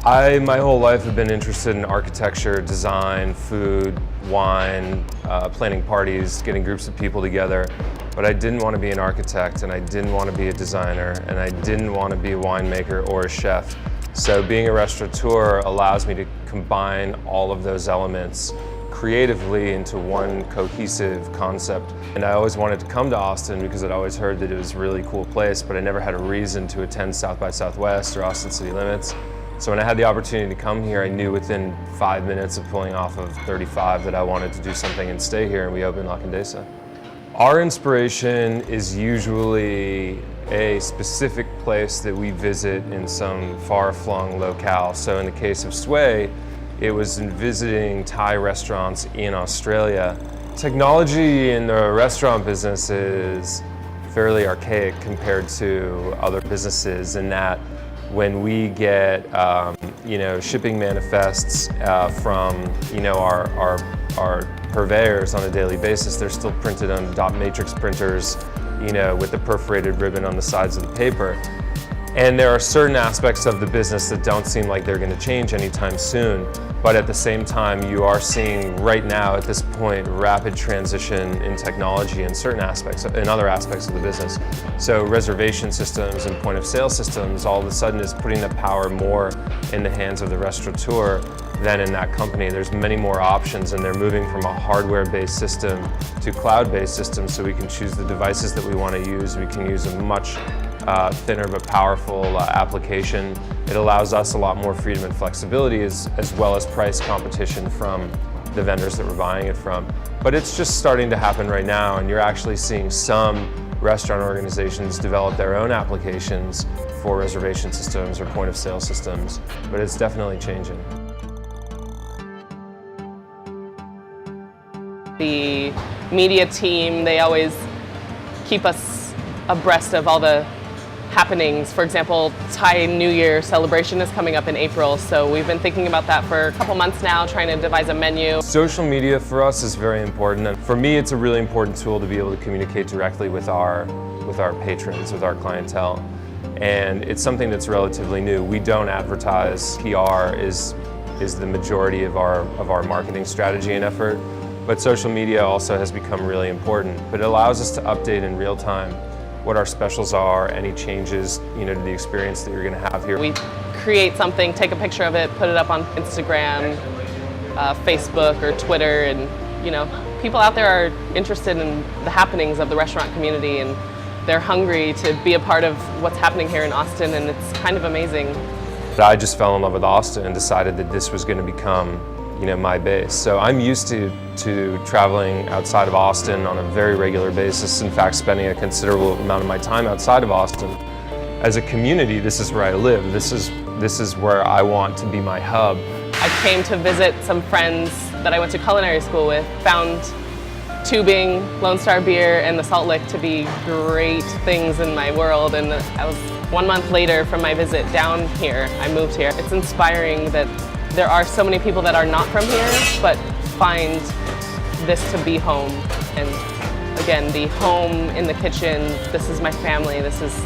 My whole life have been interested in architecture, design, food, wine, planning parties, getting groups of people together. But I didn't want to be an architect, and I didn't want to be a designer, and I didn't want to be a winemaker or a chef. So being a restaurateur allows me to combine all of those elements creatively into one cohesive concept. And I always wanted to come to Austin because I'd always heard that it was a really cool place, but I never had a reason to attend South by Southwest or Austin City Limits. So when I had the opportunity to come here, I knew within 5 minutes of pulling off of 35 that I wanted to do something and stay here, and we opened La Condesa. Our inspiration is usually a specific place that we visit in some far-flung locale. So in the case of Sway, it was in visiting Thai restaurants in Australia. Technology in the restaurant business is fairly archaic compared to other businesses in that when we get shipping manifests from our purveyors on a daily basis, they're still printed on dot matrix printers, with the perforated ribbon on the sides of the paper. And there are certain aspects of the business that don't seem like they're going to change anytime soon. But at the same time, you are seeing right now at this point rapid transition in technology in certain aspects, in other aspects of the business. So reservation systems and point of sale systems all of a sudden is putting the power more in the hands of the restaurateur than in that company. There's many more options, and they're moving from a hardware-based system to cloud-based systems, so we can choose the devices that we want to use. We can use a much thinner but powerful application. It allows us a lot more freedom and flexibility as well as price competition from the vendors that we're buying it from. But it's just starting to happen right now, and you're actually seeing some restaurant organizations develop their own applications for reservation systems or point of sale systems, but it's definitely changing. The media team, they always keep us abreast of all the happenings. For example, Thai New Year celebration is coming up in April, so we've been thinking about that for a couple months now, trying to devise a menu. Social media for us is very important, and for me it's a really important tool to be able to communicate directly with our patrons, with our clientele. And it's something that's relatively new. We don't advertise. PR is the majority of our marketing strategy and effort, but social media also has become really important. But it allows us to update in real time what our specials are, any changes, to the experience that you're going to have here. We create something, take a picture of it, put it up on Instagram, Facebook, or Twitter, and people out there are interested in the happenings of the restaurant community, and they're hungry to be a part of what's happening here in Austin, and it's kind of amazing. I just fell in love with Austin and decided that this was going to become my base. So I'm used to traveling outside of Austin on a very regular basis. In fact, spending a considerable amount of my time outside of Austin. As a community, this is where I live. This is where I want to be my hub. I came to visit some friends that I went to culinary school with, found tubing, Lone Star beer, and the Salt Lick to be great things in my world, and I was 1 month later from my visit down here, I moved here. It's inspiring that there are so many people that are not from here, but find this to be home. And again, the home in the kitchen, this is my family, this is,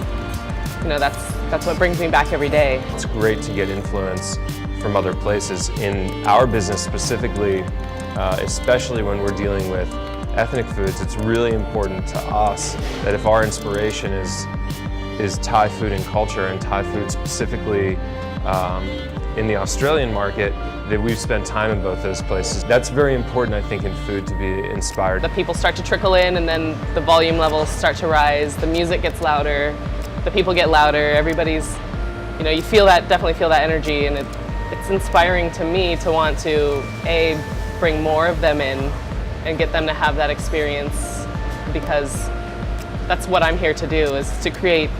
that's what brings me back every day. It's great to get influence from other places. In our business specifically, especially when we're dealing with ethnic foods, it's really important to us that if our inspiration is Thai food and culture, and Thai food specifically, in the Australian market, that we've spent time in both those places. That's very important, I think, in food, to be inspired. The people start to trickle in, and then the volume levels start to rise, the music gets louder, the people get louder, everybody's, you feel that, definitely feel that energy, and it's inspiring to me to want to, bring more of them in and get them to have that experience, because that's what I'm here to do, is to create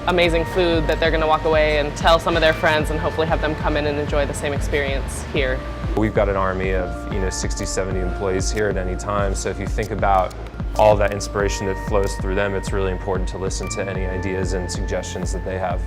amazing food that they're going to walk away and tell some of their friends, and hopefully have them come in and enjoy the same experience here. We've got an army of 60, 70 employees here at any time, so if you think about all that inspiration that flows through them, it's really important to listen to any ideas and suggestions that they have.